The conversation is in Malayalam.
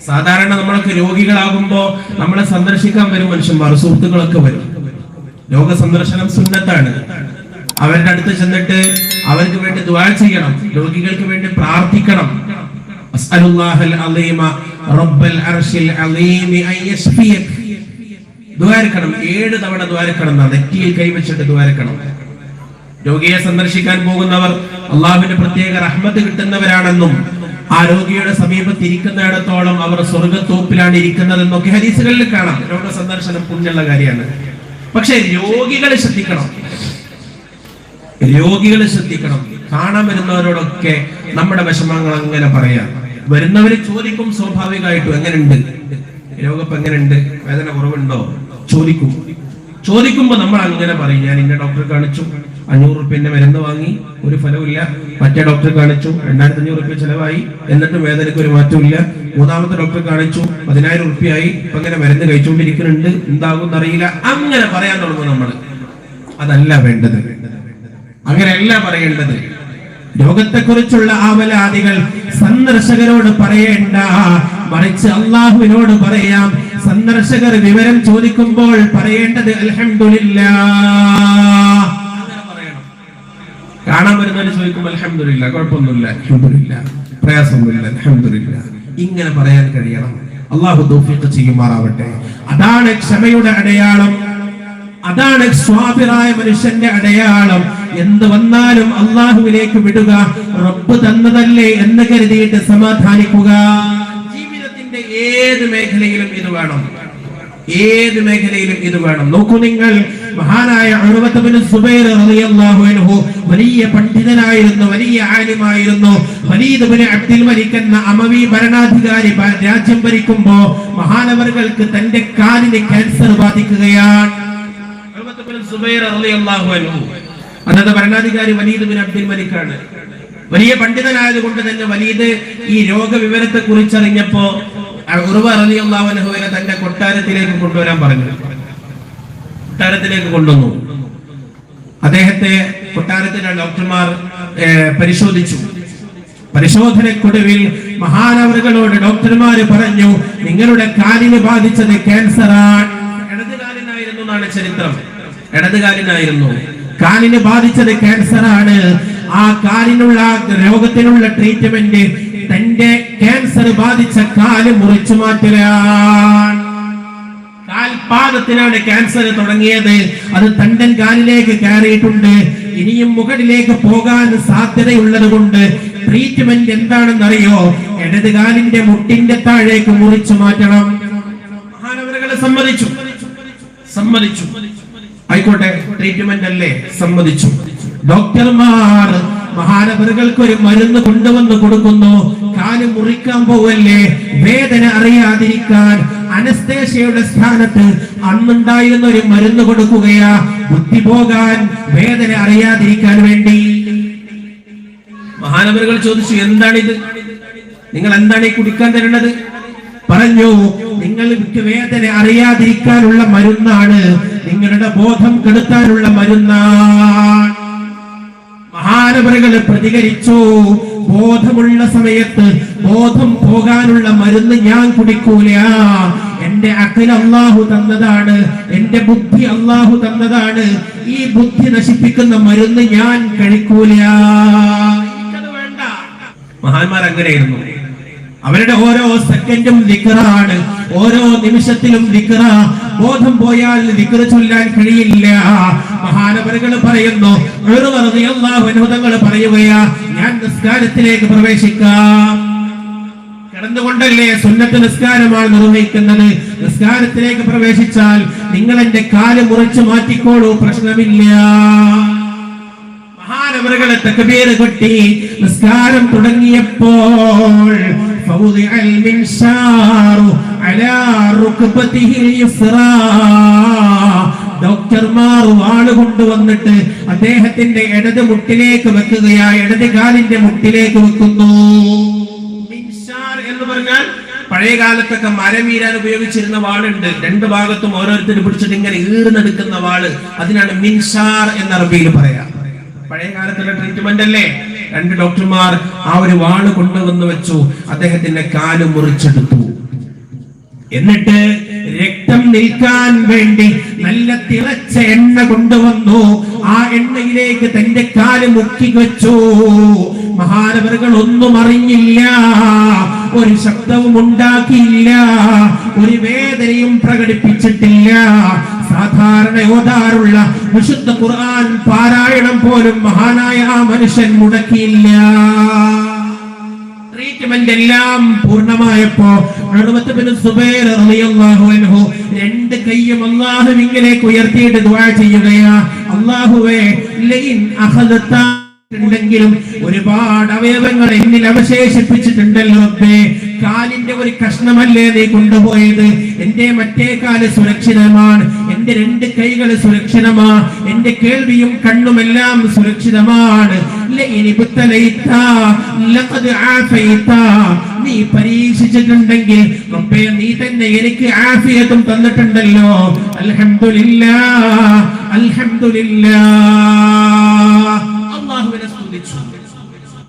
സാധാരണ നമ്മളൊക്കെ രോഗികളാകുമ്പോ നമ്മളെ സന്ദർശിക്കാൻ വരും മനുഷ്യന്മാർ, സുഹൃത്തുക്കളൊക്കെ വരും. രോഗ സന്ദർശനം സുന്നത്താണ്. അവരുടെ അടുത്ത് ചെന്നിട്ട് അവർക്ക് വേണ്ടി ദുആ ചെയ്യണം, രോഗികൾക്ക് വേണ്ടി പ്രാർത്ഥിക്കണം. അസ്അലുല്ലാഹൽ അലീമ റബ്ബൽ അർശിൽ അലീമി അൻ യശ്ഫിയക്. ദുആരക്കണം, 7 തവണ ദുആരക്കണം, നെറ്റിയിൽ കൈവച്ചിട്ട് ദുആരക്കണം. രോഗിയെ സന്ദർശിക്കാൻ പോകുന്നവർ അള്ളാഹുവിന്റെ പ്രത്യേക റഹ്മത്ത് കിട്ടുന്നവരാണെന്നും ആ രോഗിയുടെ സമീപത്ത് ഇരിക്കുന്നിടത്തോളം അവർ സ്വർഗ്ഗത്തോപ്പിലാണ് ഇരിക്കുന്നതെന്നൊക്കെ ഹദീസുകളിൽ കാണാം. രോഗ സന്ദർശനം പുണ്യമുള്ള കാര്യമാണ്. പക്ഷെ രോഗികളെ ശ്രദ്ധിക്കണം, രോഗികളെ ശ്രദ്ധിക്കണം. കാണാൻ വരുന്നവരോടൊക്കെ നമ്മുടെ വിഷമങ്ങൾ അങ്ങനെ പറയാം. വരുന്നവര് ചോദിക്കും സ്വാഭാവികമായിട്ടും, എങ്ങനെയുണ്ട് രോഗം, എങ്ങനെയുണ്ട്, വേദന കുറവുണ്ടോ ചോദിക്കും. ചോദിക്കുമ്പോ നമ്മൾ അങ്ങനെ പറയും, ഞാൻ ഇന്ന ഡോക്ടറെ കാണിച്ചു, 500 റുപ്യന്റെ മരുന്ന് വാങ്ങി, ഒരു ഫലമില്ല. മറ്റേ ഡോക്ടറെ കാണിച്ചു, 2500 റുപ്യ ചെലവായി, എന്നിട്ടും വേദനയ്ക്ക് ഒരു മാറ്റമില്ല. 3ാമത്തെ ഡോക്ടറെ കാണിച്ചു, 10,000 റുപ്യായി, ഇപ്പൊ അങ്ങനെ മരുന്ന് കഴിച്ചുകൊണ്ടിരിക്കുന്നുണ്ട്, എന്താകും അറിയില്ല, അങ്ങനെ പറയാൻ തുടങ്ങും നമ്മൾ. അതല്ല വേണ്ടത്, അങ്ങനെയല്ല പറയേണ്ടത്. രോഗത്തെക്കുറിച്ചുള്ള ആവലാദികൾ സന്ദർശകരോട് പറയേണ്ട, മറിച്ച് അള്ളാഹുവിനോട് പറയാം. സന്ദർശകർ വിവരം ചോദിക്കുമ്പോൾ പറയേണ്ടത് അൽഹംദുലില്ലാഹ്. കാണാൻ വരുന്നവര് ചോദിക്കുമ്പോൾ അൽഹംദുലില്ലാഹ്, കുഴപ്പമൊന്നുമില്ല, അൽഹംദുലില്ലാഹ്, പ്രയാസമൊന്നുമില്ല, അൽഹംദുലില്ലാഹ്, ഇങ്ങനെ പറയാൻ കഴിയണം. അള്ളാഹു തൗഫീഖ് ചെയ്യുമാറാവട്ടെ. അതാണ് ക്ഷമയുടെ അടയാളം, അതാണ് സ്വാബിറായ മനുഷ്യന്റെ അടയാളം. എന്ത് വന്നാലും അള്ളാഹുവിലേക്ക് വിടുക, റബ്ബ് തന്നതല്ലേ എന്ന് കരുതിയിട്ട് സമാധാനിക്കുക. ജീവിതത്തിന്റെ ഏത് മേഖലയിലും ഇത് വേണം, ഏത് മേഖലയിലും ഇത് വേണം. നോക്കൂ നിങ്ങൾ, മഹാനായ ഉർവത്ത് ബിൻ സുബൈർ റളിയല്ലാഹു അൻഹു വലിയ പണ്ഡിതനായിരുന്നു, വലിയ ആലിമായിരുന്നു. വലീദ് ബിൻ അബ്ദുൽ മലിക് എന്ന അമവി ഭരണാധികാരി രാജ്യം ഭരിക്കുമ്പോ മഹാനവറുകൾക്ക് തന്റെ കാലിന് ക്യാൻസർ ബാധിക്കുകയാണ്. ഉർവത്ത് ബിൻ സുബൈർ റളിയല്ലാഹു അൻഹു അന്നത്തെ ഭരണാധികാരി വലീദ് ബിൻ അബ്ദുൽ മലിക് ആണ്. വലിയ പണ്ഡിതനായതുകൊണ്ട് തന്നെ വലീദ് ഈ രോഗവിവരത്തെ കുറിച്ചറിഞ്ഞപ്പോ ഉർവ റളിയല്ലാഹു അൻഹുവിനെ തന്റെ കൊട്ടാരത്തിലേക്ക് കൊണ്ടുവരാൻ പറഞ്ഞു. കൊട്ടാരത്തിലേക്ക് കൊണ്ടുവന്നു. അദ്ദേഹത്തെ കൊട്ടാരത്തിലെ ഡോക്ടർമാർ പരിശോധിച്ചു. പരിശോധനക്കൊടുവിൽ മഹാനവറുകളോട് ഡോക്ടർമാര് പറഞ്ഞു, നിങ്ങളുടെ കാലിന് ബാധിച്ചത് ക്യാൻസറാണ്. ഇടതുകാലിനായിരുന്നു എന്നാണ് ചരിത്രം, ഇടതുകാലിനായിരുന്നു. കാലിന് ബാധിച്ചത് ക്യാൻസറാണ്. ആ കാലിനുള്ള രോഗത്തിനുള്ള ട്രീറ്റ്മെന്റ് തന്റെ ക്യാൻസർ ബാധിച്ച കാല് മുറിച്ചു മാറ്റലാണ്. കാൽപാദത്തിനാണ് ക്യാൻസർ തുടങ്ങിയത്. അത് തണ്ടൻ കാലിലേക്ക് കയറിയിട്ടുണ്ട്. ഇനിയും മുകളിലേക്ക് പോകാൻ സാധ്യതയുള്ളത് കൊണ്ട് ട്രീറ്റ്മെന്റ് എന്താണെന്നറിയോ? ഇടതുകാലിന്റെ മുട്ടിന്റെ താഴേക്ക് മുറിച്ചു മാറ്റണം. മഹാനവറുകളെ സമ്മതിച്ചു. ആയിക്കോട്ടെ, ട്രീറ്റ്മെന്റ് അല്ലേ, സമ്മതിച്ചു. ഡോക്ടർമാർ മഹാനവറുകൾക്ക് ഒരു മരുന്ന് കൊണ്ടുവന്ന് കൊടുക്കുന്നു. കാല് മുറിക്കാൻ പോവല്ലേ, വേദന അറിയാതിരിക്കാൻ അനസ്തേഷ്യയുടെ സ്ഥാനത്ത് അന്നുണ്ടായിരുന്ന ഒരു മരുന്ന് കൊടുക്കുകയാ, ബുദ്ധി പോകാൻ, വേദന അറിയാതിരിക്കാൻ വേണ്ടി. മഹാനവറുകൾ ചോദിച്ചു, എന്താണിത്, നിങ്ങൾ എന്താണ് ഈ കുടിക്കാൻ തരുന്നത്? പറഞ്ഞു, നിങ്ങൾക്ക് വേദന അറിയാതിരിക്കാനുള്ള മരുന്നാണ്, നിങ്ങളുടെ ബോധം കെടുത്താനുള്ള മരുന്നാണ്. മഹാനവറുകൾ പ്രതികരിച്ചു, ബോധമുള്ള സമയത്ത് ബോധം പോകാനുള്ള മരുന്ന് ഞാൻ കുടിക്കൂല. എന്റെ അഖിൽ അല്ലാഹു തന്നതാണ്, എന്റെ ബുദ്ധി അല്ലാഹു തന്നതാണ്. ഈ ബുദ്ധി നശിപ്പിക്കുന്ന മരുന്ന് ഞാൻ കഴിക്കൂല, എനിക്കത് വേണ്ട. മഹാന്മാർ അങ്ങനെയായിരുന്നു. അവരുടെ ഓരോ സെക്കൻഡും ദിക്റാണ്, ഓരോ നിമിഷത്തിലും ദിക്റ. ബോധം പോയാൽ ദിക്ർ ചൊല്ലാൻ കഴിയില്ല. മഹാനവറുകൾ പറയുന്നു, തങ്ങൾ പറയുകയാ, ഞാൻ നിസ്കാരത്തിലേക്ക് പ്രവേശിക്കാം. കിടന്നുകൊണ്ടല്ലേ സുന്നത്ത് നിസ്കാരമാണ് നിർവഹിക്കുന്നത്. നിസ്കാരത്തിലേക്ക് പ്രവേശിച്ചാൽ നിങ്ങൾ എന്റെ കാല് മുറിച്ചു മാറ്റിക്കോളൂ, പ്രശ്നമില്ല. മഹാനവറുകളെ തക്ബീർ കൊട്ടി നിസ്കാരം തുടങ്ങിയപ്പോൾ ഡോക്ടർമാർ വാള് കൊണ്ടുവന്നിട്ട് അദ്ദേഹത്തിന്റെ ഇടത് മുട്ടിലേക്ക് വെക്കുകയാ, ഇടത് കാലിന്റെ മുട്ടിലേക്ക് വെക്കുന്നു. മിൻഷാർ എന്ന് പറഞ്ഞാൽ പഴയ കാലത്തൊക്കെ മരം വീരാൻ ഉപയോഗിച്ചിരുന്ന വാളുണ്ട്, 2 ഭാഗത്തും ഓരോരുത്തരും പിടിച്ചിട്ട് ഇങ്ങനെ ഈർന്നെടുക്കുന്ന വാള്, അതിനാണ് മിൻഷാർ എന്ന് അറബിയിൽ പറയാം. പഴയ കാലത്തുള്ള ട്രീറ്റ്മെന്റ് അല്ലേ. 2 ഡോക്ടർമാർ ആ ഒരു വാള് കൊണ്ടുവന്ന് വെച്ചു, അദ്ദേഹത്തിന്റെ കാല് മുറിച്ചെടുത്തു. എന്നിട്ട് രക്തം നിൽക്കാൻ വേണ്ടി നല്ല തിളച്ച എണ്ണ കൊണ്ടുവന്നു. ആ എണ്ണയിലേക്ക് തന്റെ കാല് മുക്കി വെച്ചു. മഹാനവറുകൾ ഒന്നും അറിഞ്ഞില്ല, ഒരു ശബ്ദവും ഉണ്ടാക്കിയില്ല, ഒരു വേദനയും പ്രകടിപ്പിച്ചിട്ടില്ല. സാധാരണ ഓതാറുള്ള വിശുദ്ധ ഖുർആൻ പാരായണം പോലും മഹാനായ ആ മനുഷ്യൻ മുടക്കിയില്ല. ട്രീറ്റ്മെന്റ് എല്ലാം പൂർണ്ണമായപ്പോ രണ്ട് കൈയും അല്ലാഹുവിലേക്ക് ഉയർത്തിയിട്ട് ദുആ ചെയ്യുകയാ, അല്ലാഹുവേ ലൈൻ അഖദത ും ഒരുപാട് അവയവങ്ങൾ എന്നിൽ അവശേഷിപ്പിച്ചിട്ടുണ്ടല്ലോ റബ്ബേ, കാലിന്റെ ഒരു കഷ്ണമല്ലേ നീ കൊണ്ടുപോയത്, എന്റെ മറ്റേ കാല് സുരക്ഷിതമാണ്, എന്റെ രണ്ട് കൈകൾ സുരക്ഷിതമാണ്, എന്റെ കേൾവിയും കണ്ണുമെല്ലാം സുരക്ഷിതമാണ്. നീ പരീക്ഷിച്ചിട്ടുണ്ടെങ്കിൽ റബ്ബേ നീ തന്നെ എനിക്ക് ആഫിയത്തും തന്നിട്ടുണ്ടല്ലോ. അൽഹംദുലില്ലാഹ്, അൽഹംദുലില്ലാഹ്.